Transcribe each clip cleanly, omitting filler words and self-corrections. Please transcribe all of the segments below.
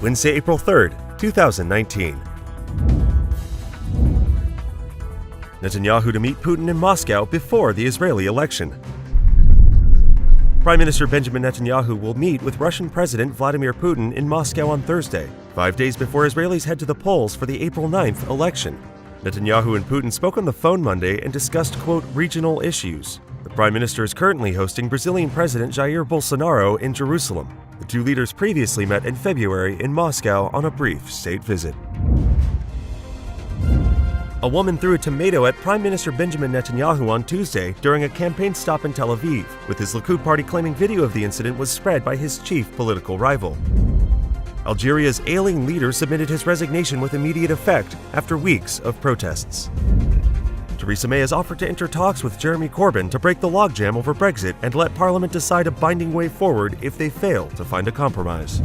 Wednesday, April 3rd, 2019. Netanyahu to meet Putin in Moscow before the Israeli election. Prime Minister Benjamin Netanyahu will meet with Russian President Vladimir Putin in Moscow on Thursday, 5 days before Israelis head to the polls for the April 9th election. Netanyahu and Putin spoke on the phone Monday and discussed, quote, regional issues. The Prime Minister is currently hosting Brazilian President Jair Bolsonaro in Jerusalem. The two leaders previously met in February in Moscow on a brief state visit. A woman threw a tomato at Prime Minister Benjamin Netanyahu on Tuesday during a campaign stop in Tel Aviv, with his Likud party claiming video of the incident was spread by his chief political rival. Algeria's ailing leader submitted his resignation with immediate effect after weeks of protests. Theresa May has offered to enter talks with Jeremy Corbyn to break the logjam over Brexit and let Parliament decide a binding way forward if they fail to find a compromise.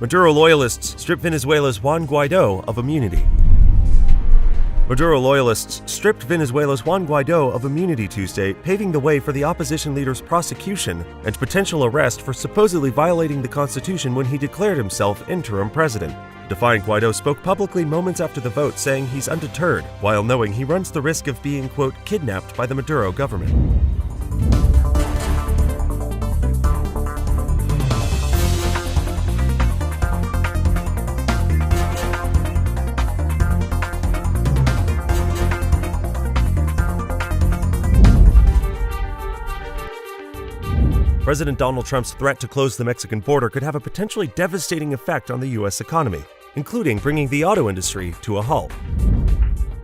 Maduro loyalists strip Venezuela's Juan Guaidó of immunity. Maduro loyalists stripped Venezuela's Juan Guaidó of immunity Tuesday, paving the way for the opposition leader's prosecution and potential arrest for supposedly violating the Constitution when he declared himself interim president. Defiant Guaidó spoke publicly moments after the vote, saying he's undeterred, while knowing he runs the risk of being, quote, kidnapped by the Maduro government. President Donald Trump's threat to close the Mexican border could have a potentially devastating effect on the U.S. economy, including bringing the auto industry to a halt.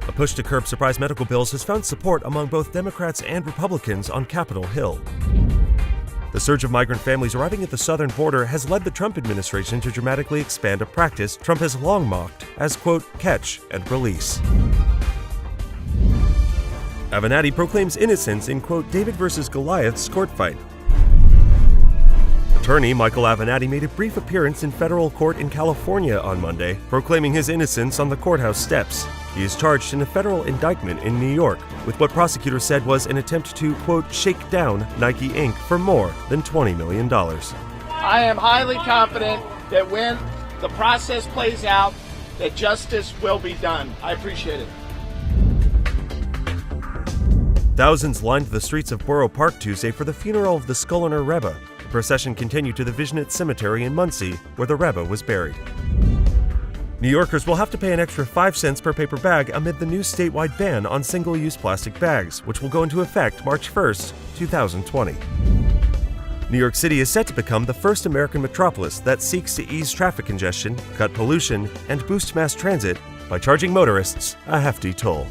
A push to curb surprise medical bills has found support among both Democrats and Republicans on Capitol Hill. The surge of migrant families arriving at the southern border has led the Trump administration to dramatically expand a practice Trump has long mocked as, quote, catch and release. Avenatti proclaims innocence in, quote, David versus Goliath's court fight. Attorney Michael Avenatti made a brief appearance in federal court in California on Monday, proclaiming his innocence on the courthouse steps. He is charged in a federal indictment in New York with what prosecutors said was an attempt to, quote, shake down Nike Inc. for more than $20 million. I am highly confident that when the process plays out, that justice will be done. I appreciate it. Thousands lined the streets of Borough Park Tuesday for the funeral of the Skulliner Rebbe. The procession continued to the Vishnitz Cemetery in Muncie, where the Rebbe was buried. New Yorkers will have to pay an extra 5 cents per paper bag amid the new statewide ban on single-use plastic bags, which will go into effect March 1st, 2020. New York City is set to become the first American metropolis that seeks to ease traffic congestion, cut pollution, and boost mass transit by charging motorists a hefty toll.